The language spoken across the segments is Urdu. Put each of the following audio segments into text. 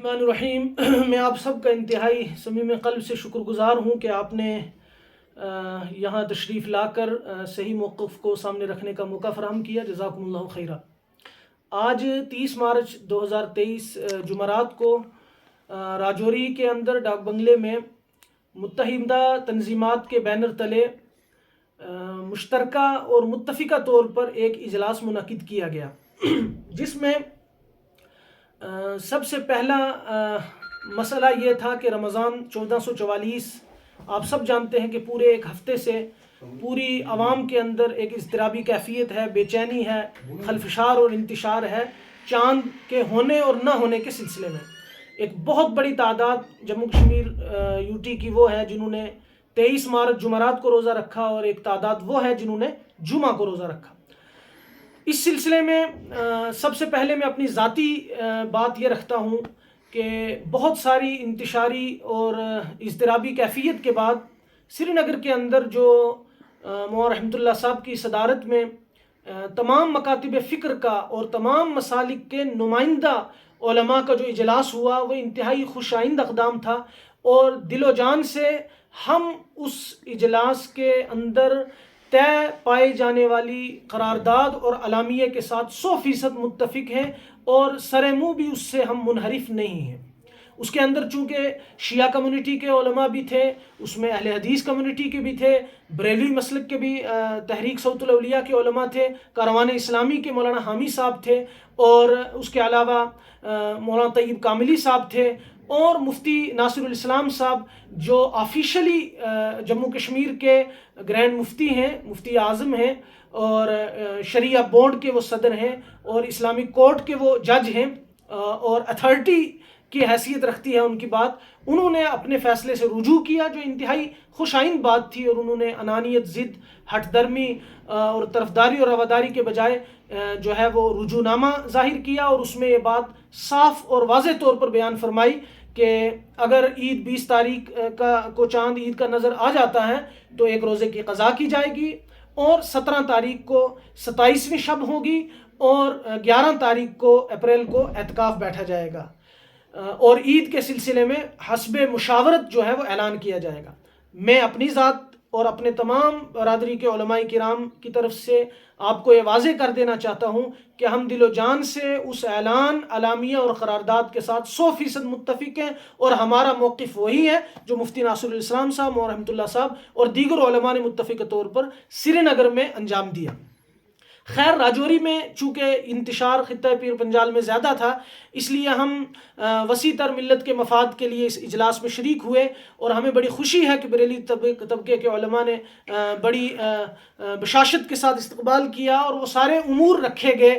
الرحمن الرحیم میں آپ سب کا انتہائی صمیم قلب سے شکر گزار ہوں کہ آپ نے یہاں تشریف لا کر صحیح موقف کو سامنے رکھنے کا موقع فراہم کیا۔ جزاکم اللہ خیرہ۔ آج 30 مارچ 2023 جمعرات کو راجوری کے اندر ڈاک بنگلے میں متحدہ تنظیمات کے بینر تلے مشترکہ اور متفقہ طور پر ایک اجلاس منعقد کیا گیا، جس میں سب سے پہلا مسئلہ یہ تھا کہ رمضان 1444 آپ سب جانتے ہیں کہ پورے ایک ہفتے سے پوری عوام کے اندر ایک اضطرابی کیفیت ہے، بے چینی ہے، خلفشار اور انتشار ہے چاند کے ہونے اور نہ ہونے کے سلسلے میں۔ ایک بہت بڑی تعداد جموں کشمیر یوٹی کی وہ ہے جنہوں نے 23 مارچ جمعرات کو روزہ رکھا، اور ایک تعداد وہ ہے جنہوں نے جمعہ کو روزہ رکھا۔ اس سلسلے میں سب سے پہلے میں اپنی ذاتی بات یہ رکھتا ہوں کہ بہت ساری انتشاری اور اضطرابی کیفیت کے بعد سری نگر کے اندر جو مولانا رحمۃ اللہ صاحب کی صدارت میں تمام مکاتب فکر کا اور تمام مسالک کے نمائندہ علماء کا جو اجلاس ہوا، وہ انتہائی خوش آئند اقدام تھا، اور دل و جان سے ہم اس اجلاس کے اندر طے پائے جانے والی قرارداد اور اعلامیے کے ساتھ 100% متفق ہیں، اور سر منہ بھی اس سے ہم منحرف نہیں ہیں۔ اس کے اندر چونکہ شیعہ کمیونٹی کے علماء بھی تھے، اس میں اہل حدیث کمیونٹی کے بھی تھے، بریلوی مسلک کے بھی تحریک صوت الاولیاء کے علماء تھے، کاروان اسلامی کے مولانا حامی صاحب تھے، اور اس کے علاوہ مولانا طیب کاملی صاحب تھے، اور مفتی ناصر الاسلام صاحب جو آفیشلی جموں کشمیر کے گرینڈ مفتی ہیں، مفتی اعظم ہیں، اور شریعہ بورڈ کے وہ صدر ہیں، اور اسلامک کورٹ کے وہ جج ہیں، اور اتھارٹی کی حیثیت رکھتی ہے ان کی بات۔ انہوں نے اپنے فیصلے سے رجوع کیا، جو انتہائی خوش آئند بات تھی، اور انہوں نے انانیت، ضد، ہٹ درمی اور طرفداری اور رواداری کے بجائے جو ہے وہ رجوع نامہ ظاہر کیا، اور اس میں یہ بات صاف اور واضح طور پر بیان فرمائی کہ اگر عید 20 تاریخ کو چاند عید کا نظر آ جاتا ہے تو ایک روزے کی قضا کی جائے گی، اور 17 تاریخ کو 27ویں شب ہوگی، اور 11 تاریخ کو اپریل کو اعتکاف بیٹھا جائے گا، اور عید کے سلسلے میں حسب مشاورت جو ہے وہ اعلان کیا جائے گا۔ میں اپنی ذات اور اپنے تمام برادری کے علماء کرام کی طرف سے آپ کو یہ واضح کر دینا چاہتا ہوں کہ ہم دل و جان سے اس اعلان، اعلامیہ اور قرارداد کے ساتھ 100% متفق ہیں، اور ہمارا موقف وہی ہے جو مفتی ناصر الاسلام صاحب، مولانا رحمۃ اللہ صاحب اور دیگر علماء نے متفق طور پر سری نگر میں انجام دیا۔ خیر، راجوری میں چونکہ انتشار خطہ پیر پنجال میں زیادہ تھا، اس لیے ہم وسیع تر ملت کے مفاد کے لیے اس اجلاس میں شریک ہوئے، اور ہمیں بڑی خوشی ہے کہ بریلی طبقے کے علماء نے بڑی بشاشت کے ساتھ استقبال کیا، اور وہ سارے امور رکھے گئے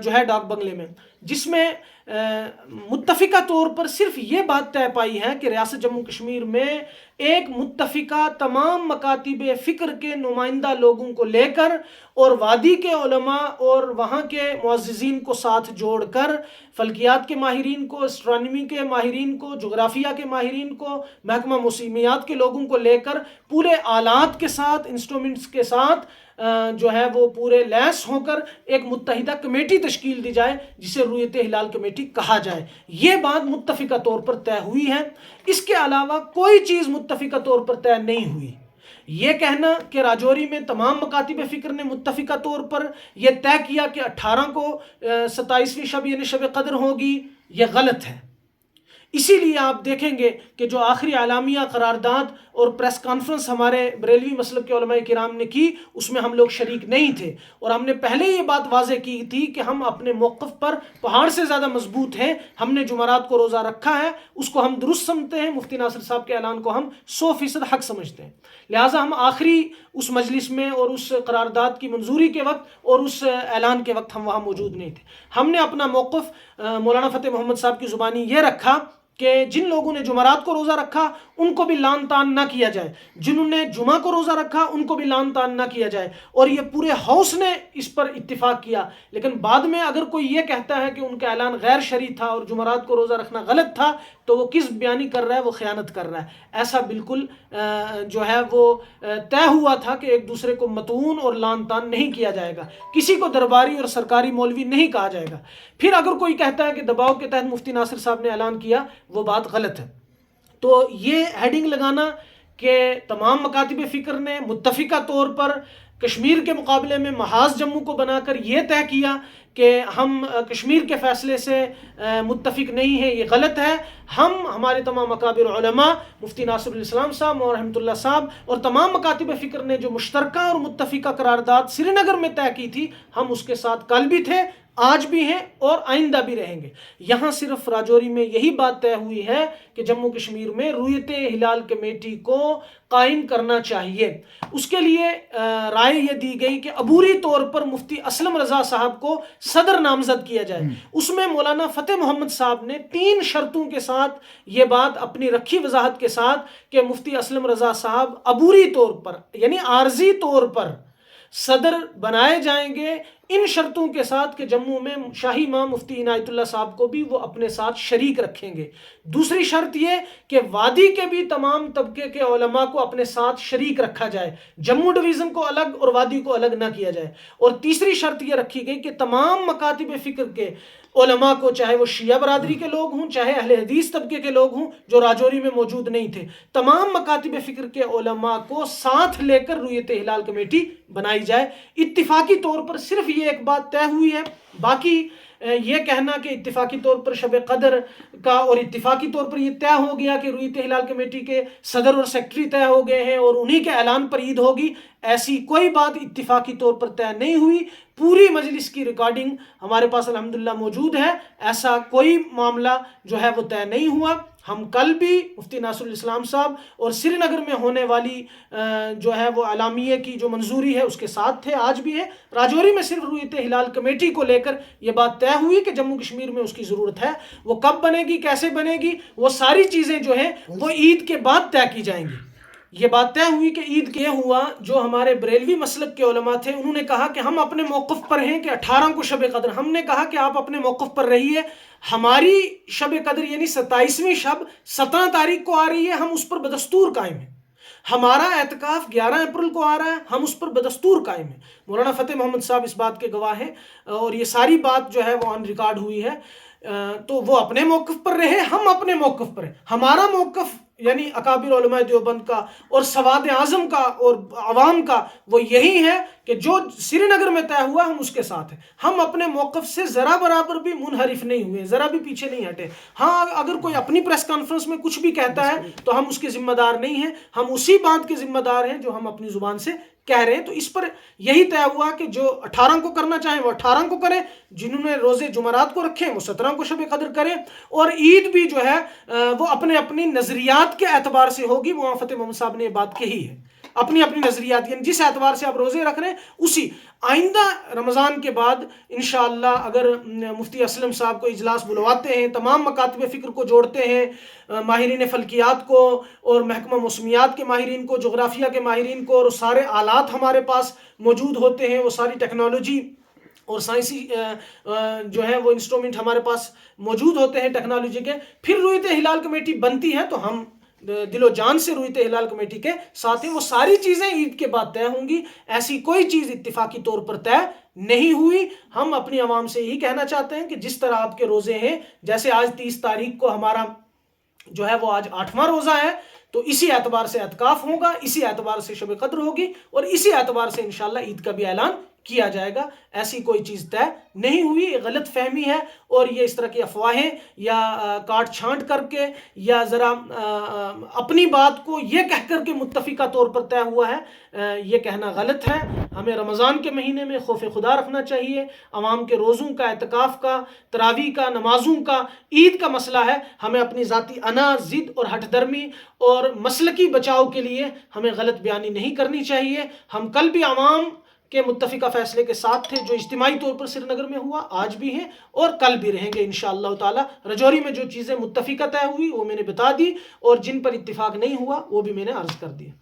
جو ہے ڈاک بنگلے میں، جس میں متفقہ طور پر صرف یہ بات طے پائی ہے کہ ریاست جموں کشمیر میں ایک متفقہ تمام مکاتب فکر کے نمائندہ لوگوں کو لے کر، اور وادی کے علماء اور وہاں کے معززین کو ساتھ جوڑ کر، فلکیات کے ماہرین کو، اسٹرانومی کے ماہرین کو، جغرافیہ کے ماہرین کو، محکمہ موسمیات کے لوگوں کو لے کر پورے آلات کے ساتھ، انسٹرومنٹس کے ساتھ جو ہے وہ پورے لیس ہو کر ایک متحدہ کمیٹی تشکیل دی جائے، جسے رویت ہلال کمیٹی کہا جائے۔ یہ بات متفقہ طور پر طے ہوئی ہے۔ اس کے علاوہ کوئی چیز متفقہ طور پر طے نہیں ہوئی۔ یہ کہنا کہ راجوری میں تمام مکاتب فکر نے متفقہ طور پر یہ طے کیا کہ 18 کو 27ویں شب یعنی شب قدر ہوگی، یہ غلط ہے۔ اسی لیے آپ دیکھیں گے کہ جو آخری اعلامیہ، قرارداد اور پریس کانفرنس ہمارے بریلوی مسلک کے علماء کرام نے کی، اس میں ہم لوگ شریک نہیں تھے، اور ہم نے پہلے یہ بات واضح کی تھی کہ ہم اپنے موقف پر پہاڑ سے زیادہ مضبوط ہیں۔ ہم نے جمعرات کو روزہ رکھا ہے، اس کو ہم درست سمجھتے ہیں، مفتی ناصر صاحب کے اعلان کو ہم 100% حق سمجھتے ہیں، لہٰذا ہم آخری اس مجلس میں اور اس قرارداد کی منظوری کے وقت اور اس اعلان کے وقت ہم وہاں موجود نہیں تھے۔ ہم نے اپنا موقف مولانا فتح محمد صاحب کی زبانی یہ رکھا کہ جن لوگوں نے جمعرات کو روزہ رکھا ان کو بھی لعن طعن نہ کیا جائے، جنہوں نے جمعہ کو روزہ رکھا ان کو بھی لعن طعن نہ کیا جائے، اور یہ پورے ہاؤس نے اس پر اتفاق کیا۔ لیکن بعد میں اگر کوئی یہ کہتا ہے کہ ان کا اعلان غیر شرعی تھا اور جمعرات کو روزہ رکھنا غلط تھا تو وہ کذب بیانی کر رہا ہے، وہ خیانت کر رہا ہے۔ ایسا بالکل جو ہے وہ طے ہوا تھا کہ ایک دوسرے کو مطعون اور لعن طعن نہیں کیا جائے گا، کسی کو درباری اور سرکاری مولوی نہیں کہا جائے گا۔ پھر اگر کوئی کہتا ہے کہ دباؤ کے تحت مفتی ناصر صاحب نے اعلان کیا، وہ بات غلط ہے۔ تو یہ ہیڈنگ لگانا کہ تمام مکاتب فکر نے متفقہ طور پر کشمیر کے مقابلے میں محاذ جموں کو بنا کر یہ طے کیا کہ ہم کشمیر کے فیصلے سے متفق نہیں ہیں، یہ غلط ہے۔ ہم ہمارے تمام اکابر علماء، مفتی ناصر الاسلام صاحب اور رحمۃ اللہ صاحب اور تمام مکاتب فکر نے جو مشترکہ اور متفقہ قرارداد سری نگر میں طے کی تھی، ہم اس کے ساتھ کل بھی تھے، آج بھی ہیں اور آئندہ بھی رہیں گے۔ یہاں صرف راجوری میں یہی بات طے ہوئی ہے کہ جموں کشمیر میں رؤیت ہلال کمیٹی کو قائم کرنا چاہیے۔ اس کے لیے رائے یہ دی گئی کہ عبوری طور پر مفتی اسلم رضا صاحب کو صدر نامزد کیا جائے۔ اس میں مولانا فتح محمد صاحب نے 3 شرطوں کے ساتھ یہ بات اپنی رکھی وضاحت کے ساتھ کہ مفتی اسلم رضا صاحب عبوری طور پر یعنی عارضی طور پر صدر بنائے جائیں گے، ان شرطوں کے ساتھ کہ جموں میں شاہی امام مفتی عنایت اللہ صاحب کو بھی وہ اپنے ساتھ شریک رکھیں گے۔ دوسری شرط یہ کہ وادی کے بھی تمام طبقے کے علماء کو اپنے ساتھ شریک رکھا جائے، جموں ڈویژن کو الگ اور وادی کو الگ نہ کیا جائے۔ اور تیسری شرط یہ رکھی گئی کہ تمام مکاتب فکر کے علماء کو، چاہے وہ شیعہ برادری کے لوگ ہوں چاہے اہل حدیث طبقے کے لوگ ہوں جو راجوری میں موجود نہیں تھے، تمام مکاتب فکر کے علماء کو ساتھ لے کر رؤیت ہلال کمیٹی بنائی جائے۔ اتفاقی طور پر صرف یہ ایک بات طے ہوئی ہے، باقی یہ کہنا کہ اتفاقی طور پر شب قدر کا اور اتفاقی طور پر یہ طے ہو گیا کہ رؤیت ہلال کمیٹی کے صدر اور سیکٹری طے ہو گئے ہیں اور انہی کے اعلان پر عید ہوگی، ایسی کوئی بات اتفاقی طور پر طے نہیں ہوئی۔ پوری مجلس کی ریکارڈنگ ہمارے پاس الحمدللہ موجود ہے، ایسا کوئی معاملہ جو ہے وہ طے نہیں ہوا۔ ہم کل بھی مفتی ناصر الاسلام صاحب اور سری نگر میں ہونے والی جو ہے وہ اعلامیے کی جو منظوری ہے اس کے ساتھ تھے، آج بھی ہے۔ راجوری میں صرف رؤیت ہلال کمیٹی کو لے کر یہ بات طے ہوئی کہ جموں کشمیر میں اس کی ضرورت ہے، وہ کب بنے گی، کیسے بنے گی، وہ ساری چیزیں جو ہیں وہ عید کے بعد طے کی جائیں گی۔ یہ بات طے ہوئی کہ عید کے ہوا، جو ہمارے بریلوی مسلک کے علماء تھے انہوں نے کہا کہ ہم اپنے موقف پر ہیں کہ 18 کو شب قدر، ہم نے کہا کہ آپ اپنے موقف پر رہیے، ہماری شب قدر یعنی 27ویں شب 17 تاریخ کو آ رہی ہے، ہم اس پر بدستور قائم ہیں۔ ہمارا اعتکاف 11 اپریل کو آ رہا ہے، ہم اس پر بدستور قائم ہیں۔ مولانا فتح محمد صاحب اس بات کے گواہ ہیں اور یہ ساری بات جو ہے وہ آن ریکارڈ ہوئی ہے۔ تو وہ اپنے موقف پر رہے، ہم اپنے موقف پر ہیں۔ ہمارا موقف یعنی اکابر علماء دیوبند کا اور سواد اعظم کا اور عوام کا وہ یہی ہے کہ جو سری نگر میں طے ہوا ہم اس کے ساتھ ہیں۔ ہم اپنے موقف سے ذرا برابر بھی منحرف نہیں ہوئے، ذرا بھی پیچھے نہیں ہٹے۔ ہاں اگر کوئی اپنی پریس کانفرنس میں کچھ بھی کہتا ہے تو ہم اس کے ذمہ دار نہیں ہیں، ہم اسی بات کے ذمہ دار ہیں جو ہم اپنی زبان سے کہہ رہے ہیں۔ تو اس پر یہی طے ہوا کہ جو 18 کو کرنا چاہیں وہ 18 کو کریں، جنہوں نے روزے جمعرات کو رکھے وہ 17 کو شب قدر کریں، اور عید بھی جو ہے وہ اپنے اپنی نظریات کے اعتبار سے ہوگی۔ مولانا فتح محمد صاحب نے یہ بات کہی ہے، اپنی اپنی نظریات یعنی جس اعتبار سے آپ روزے رکھ رہے ہیں اسی۔ آئندہ رمضان کے بعد انشاءاللہ اگر مفتی اسلم صاحب کو اجلاس بلواتے ہیں، تمام مکاتب فکر کو جوڑتے ہیں، ماہرین فلکیات کو اور محکمہ موسمیات کے ماہرین کو، جغرافیہ کے ماہرین کو، اور سارے آلات ہمارے پاس موجود ہوتے ہیں، وہ ساری ٹیکنالوجی اور سائنسی جو ہے وہ انسٹرومنٹ ہمارے پاس موجود ہوتے ہیں ٹیکنالوجی کے، پھر رؤیت ہلال کمیٹی بنتی ہے تو ہم دل و جان سے رؤیت ہلال کمیٹی کے ساتھ ہیں۔ وہ ساری چیزیں عید کے بعد طے ہوں گی، ایسی کوئی چیز اتفاقی طور پر طے نہیں ہوئی۔ ہم اپنی عوام سے یہی کہنا چاہتے ہیں کہ جس طرح آپ کے روزے ہیں، جیسے آج 30 تاریخ کو ہمارا جو ہے وہ آج 8واں روزہ ہے، تو اسی اعتبار سے اعتکاف ہوگا، اسی اعتبار سے شب قدر ہوگی، اور اسی اعتبار سے انشاءاللہ عید کا بھی اعلان کیا جائے گا۔ ایسی کوئی چیز طے نہیں ہوئی، یہ غلط فہمی ہے، اور یہ اس طرح کی افواہیں یا کاٹ چھانٹ کر کے یا ذرا اپنی بات کو یہ کہہ کر کے متفقہ طور پر طے ہوا ہے، یہ کہنا غلط ہے۔ ہمیں رمضان کے مہینے میں خوف خدا رکھنا چاہیے، عوام کے روزوں کا، اعتکاف کا، تراویح کا، نمازوں کا، عید کا مسئلہ ہے، ہمیں اپنی ذاتی انا، ضد اور ہٹ درمی اور مسلکی بچاؤ کے لیے ہمیں غلط بیانی نہیں کرنی چاہیے۔ ہم کل بھی عوام کے متفقہ فیصلے کے ساتھ تھے، جو اجتماعی طور پر سری نگر میں ہوا، آج بھی ہیں اور کل بھی رہیں گے انشاءاللہ تعالی۔ رجوری میں جو چیزیں متفقہ طے ہوئی وہ میں نے بتا دی، اور جن پر اتفاق نہیں ہوا وہ بھی میں نے عرض کر دیا۔